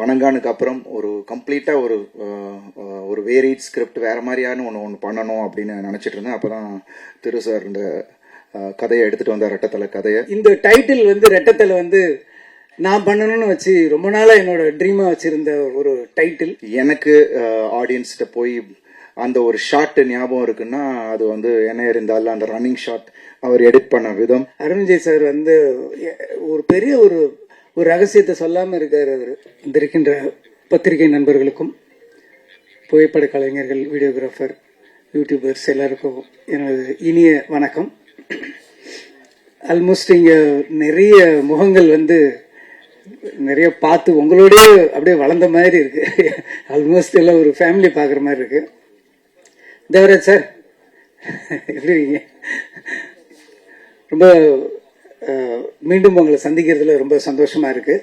வணங்கானுக்கு அப்புறம் ஒரு கம்ப்ளீட்டாக ஒரு வேரியட் ஸ்கிரிப்ட் வேறு மாதிரியான ஒன்று பண்ணணும் அப்படின்னு நினச்சிட்டு இருந்தேன். அப்போ தான் திரு சார் இந்த கதையை எடுத்துகிட்டு வந்தார், ரெட்டத்தலை கதையை. இந்த டைட்டில் ரெட்டத்தலை நான் பண்ணணும்னு வச்சு ரொம்ப நாளாக என்னோட ட்ரீமாக வச்சுருந்த ஒரு டைட்டில். எனக்கு ஆடியன்ஸ்கிட்ட போய் அந்த ஒரு ஷாட் ஞாபகம் இருக்குன்னா அது என்ன இருந்தாலும் அந்த ரன்னிங் ஷாட் அவர் எடிட் பண்ண விதம். அருண் விஜய் சார் ஒரு பெரிய ஒரு ரகசியத்தை சொல்லாமல் இருக்கார். அவர் இந்த இருக்கின்ற பத்திரிகை நண்பர்களுக்கும், புகைப்பட கலைஞர்கள், வீடியோகிராஃபர், யூடியூபர்ஸ் எல்லாருக்கும் எனது இனிய வணக்கம். ஆல்மோஸ்ட் இங்கே நிறைய முகங்கள் நிறைய பார்த்து உங்களோடய அப்படியே வளர்ந்த மாதிரி இருக்கு. ஆல்மோஸ்ட் எல்லாம் ஒரு ஃபேமிலி பார்க்குற மாதிரி இருக்கு. தேவராஜ் சார் எப்படி இருக்கீங்க? ரொம்ப மீண்டும் உங்களை சந்திக்கிறதுல ரொம்ப சந்தோஷமா இருக்கு.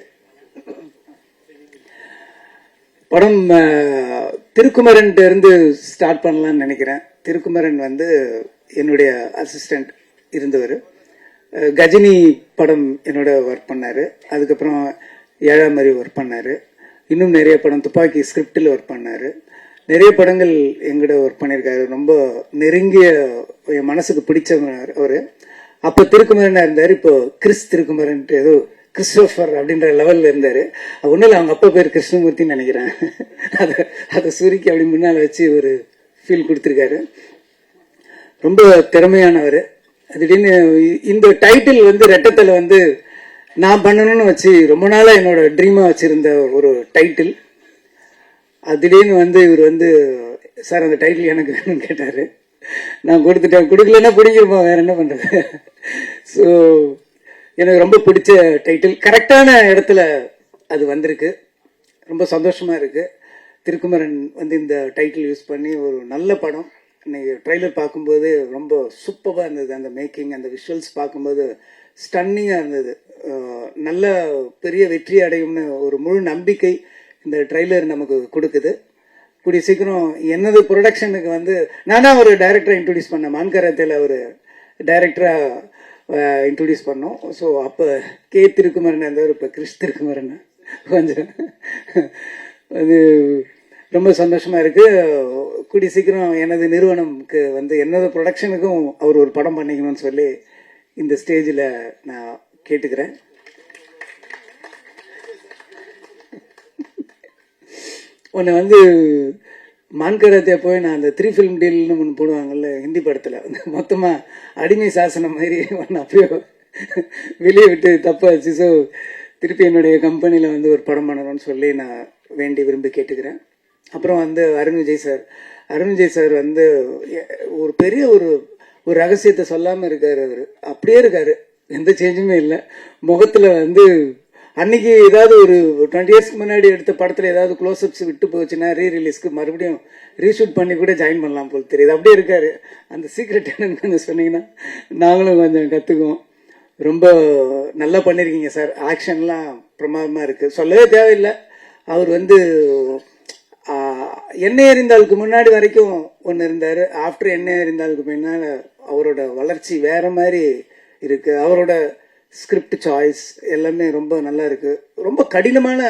படம் திருக்குமரன் இருந்து ஸ்டார்ட் பண்ணலாம்னு நினைக்கிறேன். திருக்குமரன் என்னுடைய அசிஸ்டன்ட் இருந்தவர். கஜினி படம் என்னோட ஒர்க் பண்ணாரு. அதுக்கப்புறம் ஏழாமரி ஒர்க் பண்ணாரு. இன்னும் நிறைய படம் துப்பாக்கி ஸ்கிரிப்டில் ஒர்க் பண்ணாரு. நிறைய படங்கள் எங்கிட்ட ஒர்க் பண்ணியிருக்காரு. ரொம்ப நெருங்கிய என் மனசுக்கு பிடிச்சவர் அவர். அப்போ திருக்குமரனா இருந்தார். இப்போ திருக்குமரன் ஏதோ கிறிஸ்டோபர் அப்படின்ற லெவலில் இருந்தார். ஒன்றும் இல்லை, அவங்க அப்பா பேர் கிருஷ்ணமூர்த்தின்னு நினைக்கிறேன். அதை சுருக்கி அப்படி முன்னால் வச்சு ஒரு ஃபீல் கொடுத்துருக்காரு. ரொம்ப திறமையானவர். திடீர்னு இந்த டைட்டில் ரெட்டத்தலை நான் பண்ணணும்னு வச்சு ரொம்ப நாளாக என்னோட ட்ரீமாக வச்சுருந்த ஒரு டைட்டில். அது திடீர்னு இவர் சார் அந்த டைட்டில் எனக்கு வேணும்னு கேட்டார். நான் கொடுத்துட்டேன். கொடுக்கலன்னா பிடிங்கிருப்போம், வேற என்ன பண்ணுறது. ஸோ எனக்கு ரொம்ப பிடிச்ச டைட்டில். கரெக்டான இடத்துல அது வந்திருக்கு. ரொம்ப சந்தோஷமாக இருக்குது. திருக்குமரன் இந்த டைட்டில் யூஸ் பண்ணி ஒரு நல்ல படம். இன்னைக்கு ட்ரெய்லர் பார்க்கும்போது ரொம்ப சூப்பராக இருந்தது. அந்த மேக்கிங், அந்த விஷுவல்ஸ் பார்க்கும்போது ஸ்டன்னிங்காக இருந்தது. நல்ல பெரிய வெற்றி அடையும்னு ஒரு முழு நம்பிக்கை இந்த ட்ரெய்லர் நமக்கு கொடுக்குது. கூடிய சீக்கிரம் என்னது ப்ரொடக்ஷனுக்கு நானா ஒரு டைரக்டரை இன்ட்ரடியூஸ் பண்ணேன். மான்கராத்தில் ஒரு டைரக்டராக இன்ட்ரடியூஸ் பண்ணோம். ஸோ அப்போ திருக்குமரன் இருந்தவர், இப்போ திருக்குமரன். கொஞ்சம் அது ரொம்ப சந்தோஷமா இருக்கு. கூடிய சீக்கிரம் எனது நிறுவனம்க்கு என்னது ப்ரொடக்ஷனுக்கும் அவர் ஒரு படம் பண்ணிக்கணும்னு சொல்லி இந்த ஸ்டேஜில் நான் கேட்டுக்கிறேன். உன்னை மான்கராத்தியா போய் நான் அந்த 3 ஃபிலிம் டீல்னு ஒன்று போடுவாங்கல்ல ஹிந்தி படத்தில், மொத்தமாக அடிமை சாசனம் மாதிரி ஒன்று அப்படியே வெளியே விட்டு தப்பாச்சு. ஸோ திருப்பி என்னுடைய கம்பெனியில் ஒரு படம் பண்ணணும்னு சொல்லி நான் வேண்டி விரும்பி கேட்டுக்கிறேன். அப்புறம் அருண் விஜய் சார் ஒரு பெரிய ஒரு ரகசியத்தை சொல்லாமல் இருக்கார். அவர் அப்படியே இருக்காரு, எந்த சேஞ்சுமே இல்லை முகத்தில். அன்னைக்கு ஏதாவது ஒரு 20 இயர்ஸ்க்கு முன்னாடி எடுத்த படத்தில் ஏதாவது க்ளோஸ்அப்ஸ் விட்டு போச்சுன்னா ரீரிலீஸ்க்கு மறுபடியும் ரீஷூட் பண்ணி கூட ஜாயின் பண்ணலாம் போல் தெரியுது. அப்படியே இருக்காரு. அந்த சீக்ரெட் என்னன்னு கொஞ்சம் சொன்னீங்கன்னா நாங்களும் கொஞ்சம் கற்றுக்குவோம். ரொம்ப நல்லா பண்ணியிருக்கீங்க சார். ஆக்ஷன்லாம் பிரமாதமாக இருக்குது, சொல்லவே தேவையில்லை. அவர் எண்ணெய் எறிந்தாளுக்கு முன்னாடி வரைக்கும் ஒன்று இருந்தார். ஆஃப்டர் எண்ணெய் எறிந்தாளுக்கு பின்னால் அவரோட வளர்ச்சி வேற மாதிரி இருக்கு. அவரோட ஸ்கிரிப்ட் சாய்ஸ் எல்லாமே ரொம்ப நல்லா இருக்கு. ரொம்ப கடினமான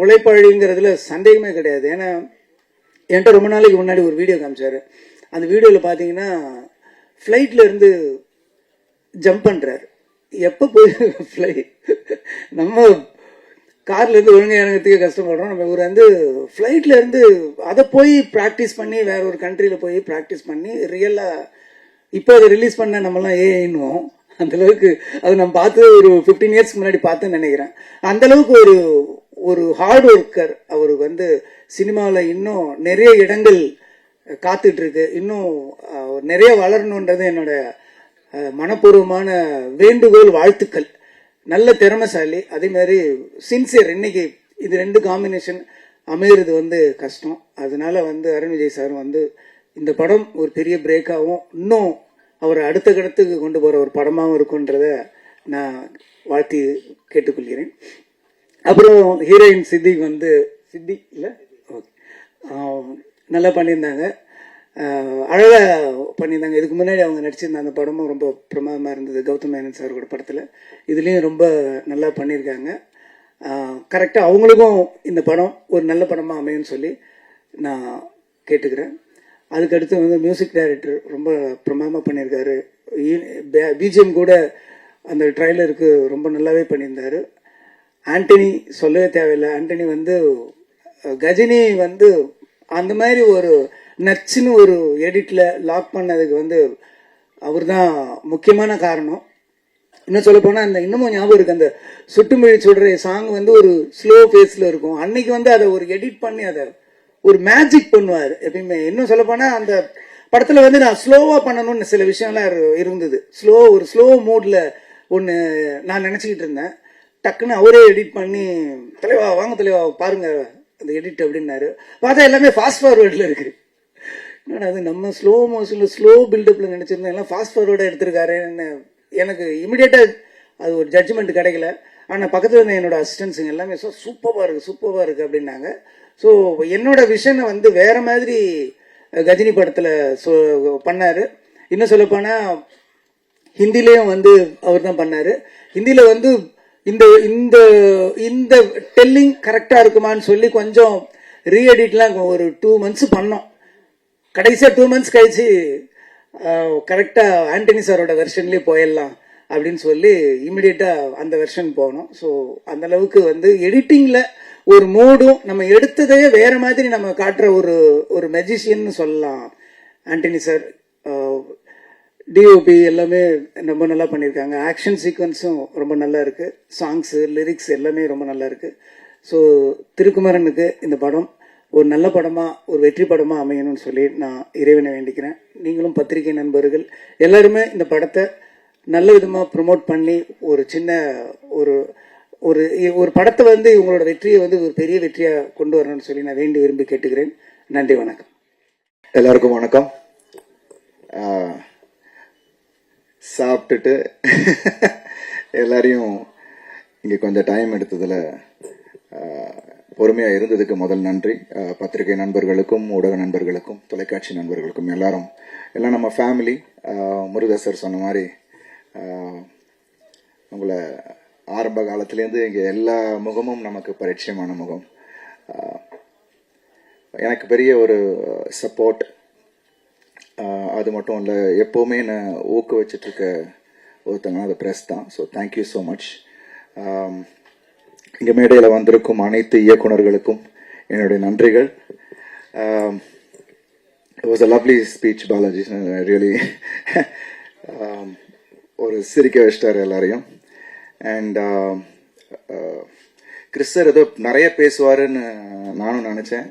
உழைப்பாளிங்கிறதுல சந்தேகமே கிடையாது. ஏன்னா என்கிட்ட ரொம்ப நாளைக்கு முன்னாடி ஒரு வீடியோ காமிச்சாரு. அந்த வீடியோவில் பார்த்தீங்கன்னா ஃப்ளைட்ல இருந்து ஜம்ப் பண்ணுறாரு. எப்போ போய் நம்ம கார்ல இருந்து ஒழுங்காக இறங்கிறதுக்கே கஷ்டப்படுறோம். நம்ம இவர் ஃப்ளைட்ல இருந்து அதை போய் ப்ராக்டிஸ் பண்ணி வேற ஒரு கண்ட்ரியில் போய் ப்ராக்டிஸ் பண்ணி ரியலாக இப்போ அதை ரிலீஸ் பண்ண நம்மலாம் ஏன்னுவோம். அந்த அளவுக்கு அது நம்ம பார்த்து ஒரு 15 இயர்ஸ்க்கு முன்னாடி பார்த்துன்னு நினைக்கிறேன். அந்த அளவுக்கு ஒரு ஹார்ட் ஒர்க்கர். அவருக்கு சினிமாவில் இன்னும் நிறைய இடங்கள் காத்துட்டு இருக்கு. இன்னும் நிறைய வளரணுன்றது என்னோட மனப்பூர்வமான வேண்டுகோள், வாழ்த்துக்கள். நல்ல திறமைசாலி, அதே மாதிரி சின்சியர். இன்னைக்கு இது 2 காம்பினேஷன் அமையிறது கஷ்டம். அதனால அருண் விஜய் சார் இந்த படம் ஒரு பெரிய பிரேக்காகவும் இன்னும் அவர் அடுத்த கடத்துக்கு கொண்டு போகிற ஒரு படமாகவும் இருக்குன்றத நான் வாழ்த்தி கேட்டுக்கொள்கிறேன். அப்புறம் ஹீரோயின் சித்தி இல்லை, ஓகே, நல்லா பண்ணியிருந்தாங்க. அழகாக பண்ணியிருந்தாங்க. இதுக்கு முன்னாடி அவங்க நடிச்சிருந்த அந்த படமும் ரொம்ப பிரமாதமாக இருந்தது, கௌதம் மேனன் சாரோட படத்தில். இதுலேயும் ரொம்ப நல்லா பண்ணியிருக்காங்க. கரெக்டாக அவங்களுக்கும் இந்த படம் ஒரு நல்ல படமாக அமையும்னு சொல்லி நான் கேட்டுக்கிறேன். அதுக்கடுத்து வந்து மியூசிக் டைரக்டர் ரொம்ப பிரமாதமாக பண்ணியிருக்காரு. பிஜிஎம் கூட அந்த ட்ரைலருக்கு ரொம்ப நல்லாவே பண்ணியிருந்தாரு. ஆண்டனி சொல்லவே தேவையில்லை. ஆண்டனி வந்து கஜினி வந்து அந்த மாதிரி ஒரு நச்சுன்னு ஒரு எடிட்டில் லாக் பண்ணதுக்கு வந்து அவர் தான் முக்கியமான காரணம். இன்னும் சொல்ல போனால் அந்த இன்னமும் ஞாபகம் இருக்குது, அந்த சுட்டுமொழி சுடுற சாங் வந்து ஒரு ஸ்லோ ஃபேஸில் இருக்கும். அன்னைக்கு வந்து அதை ஒரு எடிட் பண்ணி அதை ஒரு மேஜிக் பண்ணுவார் எப்பயுமே. இன்னும் சொல்ல போனால் அந்த படத்தில் வந்து நான் ஸ்லோவாக பண்ணணும்னு சில விஷயம்லாம் இருந்தது. ஒரு ஸ்லோ மூடில் ஒன்று நான் நினச்சிக்கிட்டு இருந்தேன். டக்குன்னு அவரே எடிட் பண்ணி தலைவா வாங்க தலைவா பாருங்க அந்த எடிட் அப்படின்னாரு. பார்த்தா எல்லாமே ஃபாஸ்ட் ஃபார்வேர்டில் இருக்குது. என்னடா அது நம்ம ஸ்லோ மோஷனில் ஸ்லோ பில்டப்பில் நினச்சிருந்தோம், எல்லாம் ஃபாஸ்ட் ஃபார்வேர்டாக எடுத்திருக்காருன்னு எனக்கு இமிடியேட்டாக அது ஒரு ஜட்ஜ்மெண்ட் கிடைக்கல. ஆனால் பக்கத்தில் இருந்த என்னோட அசிஸ்டன்ஸுங்க எல்லாமே சூப்பராக இருக்குது அப்படின்னாங்க. ஸோ என்னோட விஷனை வந்து வேற மாதிரி கஜினி படத்தில் பண்ணார். இன்னும் சொல்லப்போனால் ஹிந்திலையும் வந்து அவர் தான் பண்ணார். ஹிந்தியில் வந்து இந்த இந்த இந்த டெல்லிங் கரெக்டாக இருக்குமான்னு சொல்லி கொஞ்சம் ரீஎடிட்லாம் ஒரு 2 months பண்ணோம். கடைசியாக 2 months கழிச்சு கரெக்டாக ஆண்டனி சாரோட வெர்ஷன்லேயே போயிடலாம் அப்படின்னு சொல்லி இமிடியேட்டாக அந்த வெர்ஷன் போனோம். ஸோ அந்த அளவுக்கு வந்து எடிட்டிங்கில் ஒரு மூடும் நம்ம எடுத்ததையே வேற மாதிரி நம்ம காட்டுற ஒரு மெஜிஷியன் சொல்லலாம் ஆண்டனி சார். டிஓபி எல்லாமே ரொம்ப நல்லா பண்ணியிருக்காங்க. ஆக்ஷன் சீக்வன்ஸும் ரொம்ப நல்லா இருக்கு. சாங்ஸு லிரிக்ஸ் எல்லாமே ரொம்ப நல்லா இருக்கு. ஸோ திருக்குமரனுக்கு இந்த படம் ஒரு நல்ல படமாக ஒரு வெற்றி படமாக அமையணும்னு சொல்லி நான் இறைவனை வேண்டிக்கிறேன். நீங்களும் பத்திரிகை நண்பர்கள் எல்லாருமே இந்த படத்தை நல்ல விதமாக ப்ரொமோட் பண்ணி ஒரு சின்ன ஒரு ஒரு ஒரு படத்தை வந்து உங்களோட வெற்றியை வந்து ஒரு பெரிய வெற்றியாக கொண்டு வரணும்னு சொல்லி நான் விரும்பி கேட்டுக்கிறேன். நன்றி, வணக்கம். எல்லாருக்கும் வணக்கம். சாப்பிட்டுட்டு எல்லாரையும் இங்கே கொஞ்சம் டைம் எடுத்ததில் பொறுமையாக இருந்ததுக்கு முதல் நன்றி. பத்திரிகை நண்பர்களுக்கும் ஊடக நண்பர்களுக்கும் தொலைக்காட்சி நண்பர்களுக்கும் எல்லாம் நம்ம ஃபேமிலி. முருகேசர் சொன்ன மாதிரி உங்களை ஆரம்ப காலத்துலேருந்து இங்கே எல்லா முகமும் நமக்கு பரிச்சயமான முகம். எனக்கு பெரிய ஒரு சப்போர்ட். அது மட்டும் இல்லை, எப்போவுமே நான் ஊக்குவிச்சிட்ருக்க ஒருத்தங்க அது ப்ரெஸ் தான். So thank you so much. இங்கே மேடையில் வந்திருக்கும் அனைத்து இயக்குநர்களுக்கும் என்னுடைய நன்றிகள். It was a lovely speech, Balaji. Really ஒரு சிரிக்க வச்சிட்டார் எல்லாரையும். அண்ட் கிறிஸ் சார் ஏதோ நிறைய பேசுவாருன்னு நானும் நினச்சேன்.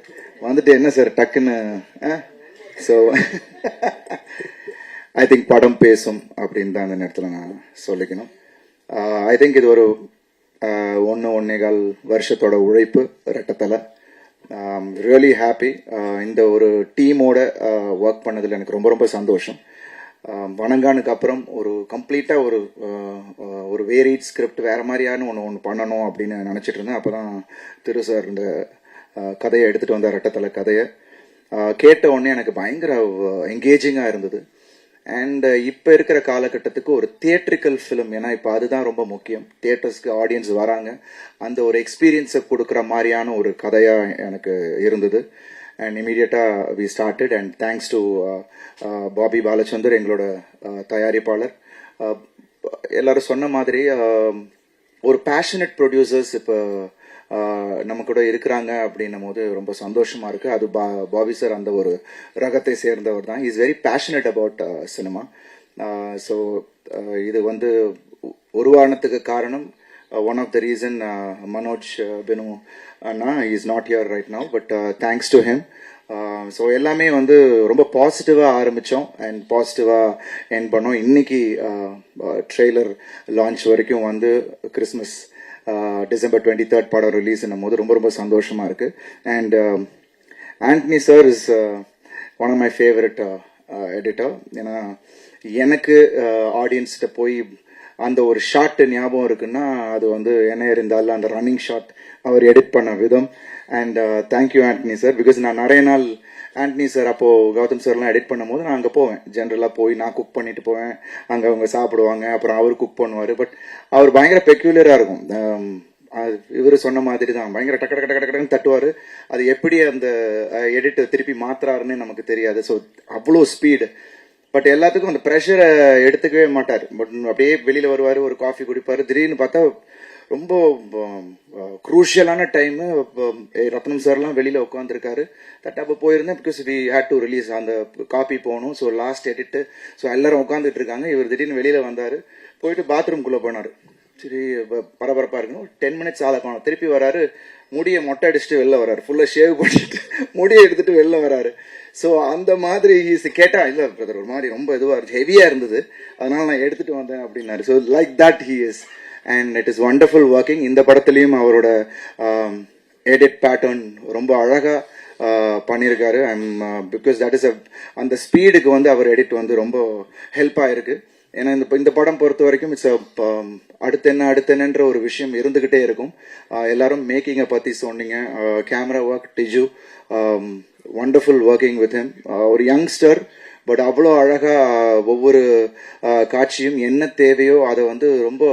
வந்துட்டு என்ன சார் டக்குன்னு. ஸோ ஐ திங்க் படம் பேசும் அப்படின்னு தான் அந்த நேரத்தில் நான் சொல்லிக்கணும். ஐ திங்க் இது ஒரு 1.25 வருஷத்தோட உழைப்பு ரெட்டத்தலை. Really happy. இந்த ஒரு டீமோட ஒர்க் பண்ணதில் எனக்கு ரொம்ப ரொம்ப சந்தோஷம். வணங்கானுக்கு அப்புறம் ஒரு கம்ப்ளீட்டாக ஒரு வேரியட் ஸ்கிரிப்ட் வேறு மாதிரியான ஒன்று பண்ணணும் அப்படின்னு நினச்சிட்டு இருந்தேன். அப்போ தான் திரு சார் இந்த கதையை எடுத்துகிட்டு வந்தார். ரெட்டத்தலை கதையை கேட்ட உடனே எனக்கு பயங்கர என்கேஜிங்காக இருந்தது. அண்ட் இப்போ இருக்கிற காலகட்டத்துக்கு ஒரு தியேட்ரிக்கல் ஃபிலிம், ஏன்னா இப்போ அதுதான் ரொம்ப முக்கியம். தியேட்டர்ஸ்க்கு ஆடியன்ஸ் வராங்க, அந்த ஒரு எக்ஸ்பீரியன்ஸை கொடுக்குற மாதிரியான ஒரு கதையாக எனக்கு இருந்தது. அண்ட் இமீடியட்டாக we started. And thanks to Bobby Balachandar, எங்களோட தயாரிப்பாளர். எல்லாரும் சொன்ன மாதிரி ஒரு பேஷனட் ப்ரொடியூசர்ஸ் இப்போ நம்ம கூட இருக்கிறாங்க அப்படின்னும் போது ரொம்ப சந்தோஷமா இருக்கு. அது பாபி சார் அந்த ஒரு ரகத்தை சேர்ந்தவர் தான். Is very passionate about cinema. So இது வந்து உருவானத்துக்கு காரணம் one of the reason Manoj Binu அண்ணா is not here right now, but thanks to him. So எல்லாமே வந்து ரொம்ப பாசிட்டிவாக ஆரம்பித்தோம் அண்ட் பாசிட்டிவாக எண்ட் பண்ணோம். இன்னைக்கு ட்ரெய்லர் லான்ச் வரைக்கும் வந்து கிறிஸ்மஸ் டிசம்பர் 23rd படம் ரிலீஸ்னும் போது ரொம்ப ரொம்ப சந்தோஷமாக இருக்குது. And Antony sir is one of my favourite editor. ஏன்னா எனக்கு ஆடியன்ஸ்கிட்ட போய் அந்த ஒரு ஷாட் ஞாபகம் இருக்குன்னா அது வந்து என்ன இருந்தாலும் அந்த ரன்னிங் ஷாட் அவர் எடிட் பண்ண விதம். And thank you Antony sir. Because நான் நிறைய நாள் ஆண்டனி சார் அப்போது கௌதம் சார்லாம் எடிட் பண்ணும் போது நான் அங்கே போவேன். ஜென்ரலாக போய் நான் குக் பண்ணிட்டு போவேன், அங்கே அவங்க சாப்பிடுவாங்க, அப்புறம் அவர் குக் பண்ணுவார். பட் அவர் பயங்கர பெக்யூலராக இருக்கும். இவர் சொன்ன மாதிரி தான் பயங்கர டக்கு டக்கு டக்கு டக்குன்னு தட்டுவார். அது எப்படி அந்த எடிட் திருப்பி மாத்துறாருன்னு நமக்கு தெரியாது. ஸோ அவ்வளோ ஸ்பீடு. பட் எல்லாத்துக்கும் அந்த ப்ரெஷரை எடுத்துக்கவே மாட்டார். பட் அப்படியே வெளியில் வருவார், ஒரு காஃபி குடிப்பார். திடீர்னு பார்த்தா ரொம்ப குரூஷியலான டைமு. ரத்னம் சார்லாம் வெளியில் உட்காந்துருக்காரு. அப்போ போயிருந்தேன், because we had to release அந்த காப்பி போகணும். So last edit. ஸோ எல்லாரும் உட்காந்துட்டு இருக்காங்க. இவர் திடீர்னு வெளியில் வந்தார், போயிட்டு பாத்ரூம்குள்ளே போனார். சரி பரபரப்பாக இருக்கணும். 10 மினிட்ஸ் ஆளை காணும். திருப்பி வராரு, முடியை மொட்டை அடிச்சுட்டு வெளில வராரு, ஃபுல்லாக ஷேவ் பண்ணிட்டு முடியை எடுத்துட்டு வெளில வராரு. ஸோ அந்த மாதிரி கேட்டா இல்லை பிரதர் ஒரு மாதிரி ரொம்ப இதுவாக இருந்துச்சு, ஹெவியாக இருந்தது, அதனால நான் எடுத்துட்டு வந்தேன் அப்படின்னாரு. So like that he is. And it is wonderful working. இந்த படத்துலையும் அவரோட எடிட் பேட்டர்ன் ரொம்ப அழகா பண்ணியிருக்காரு. பிகாஸ் தட் இஸ் அந்த ஸ்பீடுக்கு வந்து அவர் எடிட் வந்து ரொம்ப ஹெல்ப் ஆயிருக்கு. ஏன்னா இந்த படம் பொறுத்த வரைக்கும் இட்ஸ் அடுத்தென்னன்ற ஒரு விஷயம் இருந்துகிட்டே இருக்கும். எல்லாரும் மேக்கிங்கை பத்தி சொன்னீங்க. Camera work Diju, wonderful working with him. ஒரு யங்ஸ்டர், பட் அவ்வளோ அழகா ஒவ்வொரு காட்சியும் என்ன தேவையோ அதை வந்து ரொம்ப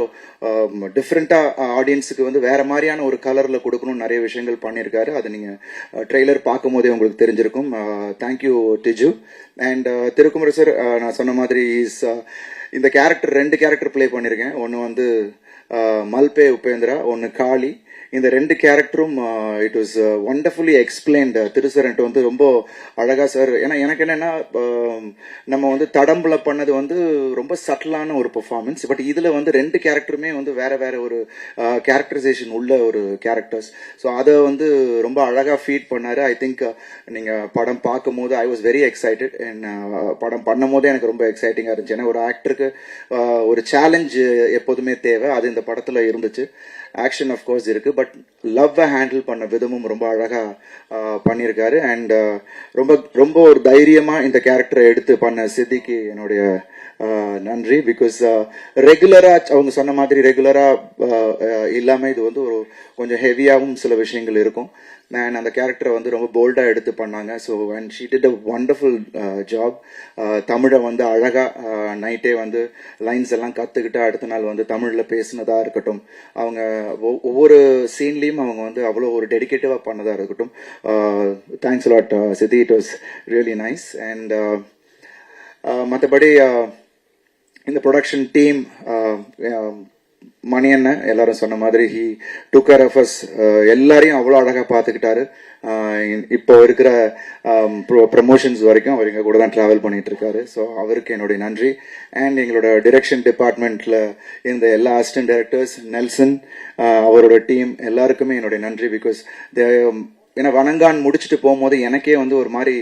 டிஃப்ரெண்டா ஆடியன்ஸுக்கு வந்து வேற மாதிரியான ஒரு கலர்ல கொடுக்கணும்னு நிறைய விஷயங்கள் பண்ணியிருக்காரு. அதை நீங்க ட்ரெய்லர் பார்க்கும் போதே உங்களுக்கு தெரிஞ்சிருக்கும். Thank you did you. அண்ட் திருக்குமர சார், நான் சொன்ன மாதிரி இந்த கேரக்டர் 2 கேரக்டர் பிளே பண்ணியிருக்கேன். ஒன்று வந்து மல்பே உபேந்திரா, ஒன்று காளி. இந்த 2 கேரக்டரும் இட் வாஸ் ஒண்டர்ஃபுல்லி எக்ஸ்பிளைன்ட். திருசரன்ட்டு வந்து ரொம்ப அழகா சார். ஏன்னா எனக்கு என்னன்னா, நம்ம வந்து தடம்புல பண்ணது வந்து ரொம்ப சட்டிலான ஒரு பெர்ஃபார்மன்ஸ். பட் இதுல வந்து 2 கேரக்டருமே வந்து வேற வேற ஒரு கேரக்டரைசேஷன் உள்ள ஒரு கேரக்டர்ஸ். ஸோ அதை வந்து ரொம்ப அழகா ஃபீட் பண்ணாரு. ஐ திங்க் நீங்க படம் பார்க்கும் போது ஐ வாஸ் வெரி எக்ஸைட்டட். படம் பண்ணும் போதே எனக்கு ரொம்ப எக்ஸைட்டிங்கா இருந்துச்சு. ஏன்னா ஒரு ஆக்டருக்கு ஒரு சேலஞ்ச் எப்போதுமே தேவை. அது இந்த படத்துல இருந்துச்சு. ஆக்ஷன் ஆஃப்கோர்ஸ் இருக்கு, பட் லவ்வை ஹேண்டில் பண்ண விதமும் ரொம்ப அழகா பண்ணியிருக்காரு. அண்ட் ரொம்ப ரொம்ப ஒரு தைரியமா இந்த கேரக்டரை எடுத்து பண்ண சித்திக்கு என்னுடைய நன்றி. பிகாஸ் ரெகுலரா அவங்க சொன்ன மாதிரி ரெகுலரா இல்லாம இது வந்து ஒரு கொஞ்சம் ஹெவியாகவும் சில விஷயங்கள் இருக்கும். அண்ட் அந்த கேரக்டரை வந்து ரொம்ப போல்டா எடுத்து பண்ணாங்க. So and she did a wonderful job. தமிழை வந்து அழகா நைட்டே வந்து லைன்ஸ் எல்லாம் கத்துக்கிட்டு அடுத்த நாள் வந்து தமிழ்ல பேசினதா இருக்கட்டும், அவங்க ஒவ்வொரு சீன்லயும் அவங்க வந்து அவ்வளோ ஒரு டெடிகேட்டிவா பண்ணதா இருக்கட்டும். Thanks lot Siddhi, it was really nice. And மற்றபடி இந்த ப்ரொடக்ஷன் டீம், மணி அண்ணன் எல்லாரும் சொன்ன மாதிரி he took care of us. எல்லாரையும் அவ்வளோ அழகா பார்த்துக்கிட்டாரு. இப்போ இருக்கிற ப்ரமோஷன்ஸ் வரைக்கும் அவர் எங்க கூட தான் டிராவல் பண்ணிட்டு இருக்காரு. ஸோ அவருக்கு என்னுடைய நன்றி. அண்ட் எங்களோட டிரெக்ஷன் டிபார்ட்மெண்ட்ல இருந்த எல்லா அசிஸ்டன்ட் டைரக்டர்ஸ், நெல்சன், அவரோட டீம் எல்லாருக்குமே என்னுடைய நன்றி. பிகாஸ் ஏன்னா வணங்கான் முடிச்சுட்டு போகும்போது எனக்கே வந்து ஒரு மாதிரி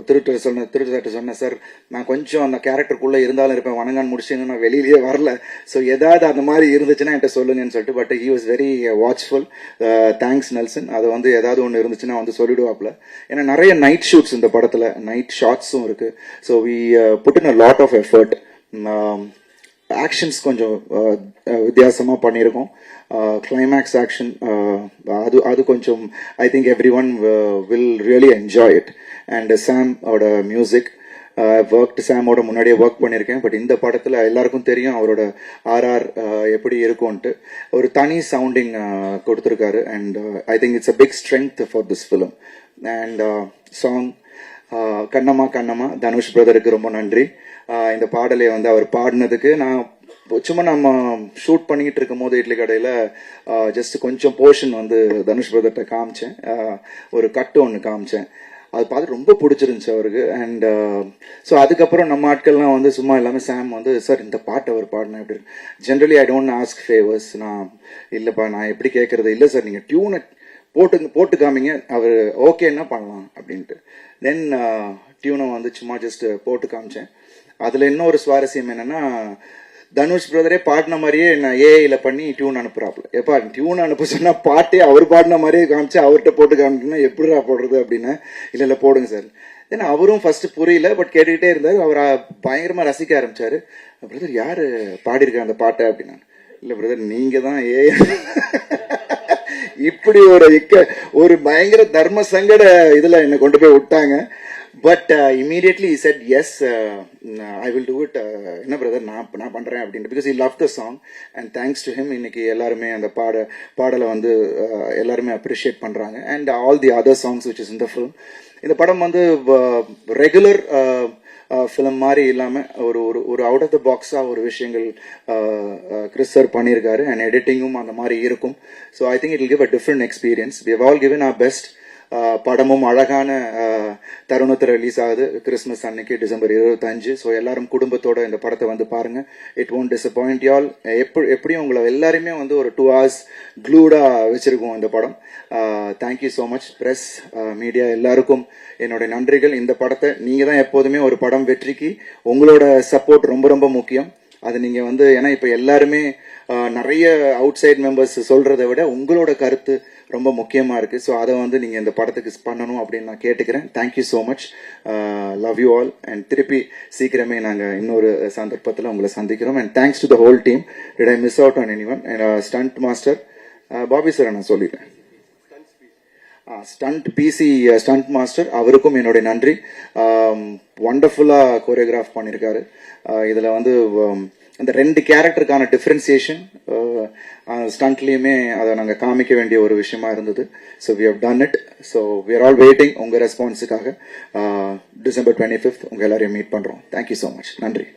திருட்டு சொன்ன சார், நான் கொஞ்சம் அந்த கேரக்டருக்குள்ள இருந்தாலும் இருப்பேன், வணங்கான் முடிச்சுன்னு நான் வெளியிலேயே வரல. ஸோ ஏதாவது அந்த மாதிரி இருந்துச்சுன்னா என்கிட்ட சொல்லுங்கன்னு சொல்லிட்டு. But he was very watchful. Thanks Nelson. அது வந்து ஏதாவது ஒன்று இருந்துச்சுன்னா வந்து சொல்லிடுவாப்ல. ஏன்னா நிறைய நைட் ஷூட்ஸ் இந்த படத்துல, நைட் ஷாட்ஸும் இருக்கு. So we put in a lot of effort. Actions கொஞ்சம் வித்தியாசமா பண்ணியிருக்கோம். கிளைமேக்ஸ் ஆக்ஷன் அது கொஞ்சம் I think everyone will really enjoy it. And Sam ஓட மியூசிக், ஒர்க் சாமோட முன்னாடியே ஒர்க் பண்ணியிருக்கேன். பட் இந்த படத்தில் எல்லாருக்கும் தெரியும் அவரோட RR எப்படி இருக்கும்ன்ட்டு. ஒரு தனி சவுண்டிங் கொடுத்துருக்காரு. And I think it's a big strength for this film. And song Kannamma Kannamma, Dhanush பிரதருக்கு ரொம்ப நன்றி. இந்த பாடலை வந்து அவர் பாடினதுக்கு நான் சும்மா நம்ம ஷூட் பண்ணிட்டு இருக்கும் போது இட்லி கடையில் ஜஸ்ட் கொஞ்சம் போர்ஷன் வந்து தனுஷ் பிரதர்கிட்ட காமிச்சேன். ஒரு கட்டு ஒன்று காமிச்சேன். அது பார்த்து ரொம்ப பிடிச்சிருந்துச்சு அவருக்கு. அண்ட் ஸோ அதுக்கப்புறம் நம்ம ஆட்கள்லாம் வந்து சும்மா எல்லாமே சாம் வந்து சார் இந்த பாட்டு அவர் பாடினேன் எப்படி. Generally I don't ask favours. நான் இல்லைப்பா நான் எப்படி கேட்கறது, இல்லை சார் நீங்கள் டியூனை போட்டு காமிங்க, அவர் ஓகேன்னா பண்ணலாம் அப்படின்ட்டு. தென் டியூனை வந்து சும்மா ஜஸ்ட் போட்டு காமிச்சேன். அதில் இன்னொரு சுவாரஸ்யம் என்னன்னா, தனுஷ் பிரதரே பாடின மாதிரியே நான் ஏஐல பண்ணி டியூன் அனுப்புறாப்புல. எப்பா டியூன் அனுப்ப சொன்னா பாட்டே அவர் பாடின மாதிரியே காமிச்சு அவர்கிட்ட போட்டு காமிக்கணும்னா எப்படிடா போடுறது அப்படின்னு. இல்ல போடுங்க சார். ஏன்னா அவரும் ஃபர்ஸ்ட் புரியல, பட் கேட்டுக்கிட்டே இருந்தாரு. அவர் பயங்கரமா ரசிக்க ஆரம்பிச்சாரு. பிரதர் யாரு பாடியிருக்க அந்த பாட்டை அப்படின்னா, இல்ல பிரதர் நீங்க தான் ஏஐ. இப்படி ஒரு பயங்கர தர்ம சங்கட இதுல என்ன கொண்டு போய் விட்டாங்க. But immediately he said yes, I will do it. என்ன பிரதர் நான் பண்றேன் அப்படின்ட்டு, because he loved the song and thanks to him இன்னைக்கு எல்லாருமே அந்த பாடலை வந்து எல்லாருமே அப்ரிஷியேட் பண்றாங்க. And all the other songs which is in the film. இந்த படம் வந்து ரெகுலர் ஃபிலிம் மாதிரி இல்லாமல் ஒரு அவுட் ஆஃப் த பாக்ஸாக ஒரு விஷயங்கள் கிறிஸ் சார் பண்ணியிருக்காரு. அண்ட் எடிட்டிங்கும் அந்த மாதிரி இருக்கும். So I think it will give a different experience. We have all given our best. படமும் அழகான தருணத்தில் ரிலீஸ் ஆகுது கிறிஸ்மஸ் அன்னைக்கு December 25. ஸோ எல்லாரும் குடும்பத்தோட இந்த படத்தை வந்து பாருங்க. It won't disappoint you all. எப்படியும் உங்களை எல்லாருமே வந்து ஒரு 2 hours க்ளூடா வச்சிருக்கோம் இந்த படம். Thank you so much press media எல்லாருக்கும் என்னுடைய நன்றிகள். இந்த படத்தை நீங்க தான் எப்போதுமே ஒரு படம் வெற்றிக்கு உங்களோட சப்போர்ட் ரொம்ப ரொம்ப முக்கியம். அது நீங்க வந்து ஏன்னா இப்ப எல்லாருமே நிறைய அவுட் சைட் மெம்பர்ஸ் சொல்றதை விட உங்களோட கருத்து ரொம்ப முக்கியமா இருக்கு. ஸோ அதை வந்து நீங்க இந்த படத்துக்கு பண்ணணும் அப்படின்னு நான் கேட்டுக்கிறேன். Thank you so much. Love you all. And திருப்பி சீக்கிரமே நாங்க இன்னொரு சந்தர்ப்பத்தில் உங்களை சந்திக்கிறோம். And thanks to the whole team. Did I miss out on anyone? Stunt master Bobby sir நான் சொல்லிட்டேன். ஸ்டண்ட் பிசி ஸ்டண்ட் மாஸ்டர் அவருக்கும் என்னுடைய நன்றி. வண்டர்ஃபுல்லா கோரியோகிராஃப் பண்ணியிருக்காரு. இதுல வந்து அந்த 2 கேரக்டருக்கான டிஃபரன்சியேஷன் ஸ்டண்ட்லயுமே அதை நாங்கள் காமிக்க வேண்டிய ஒரு விஷயமா இருந்தது. So we have done it. So we are all waiting உங்க ரெஸ்பான்ஸுக்காக. December 25 உங்க எல்லாரையும் மீட் பண்றோம். Thank you so much. நன்றி.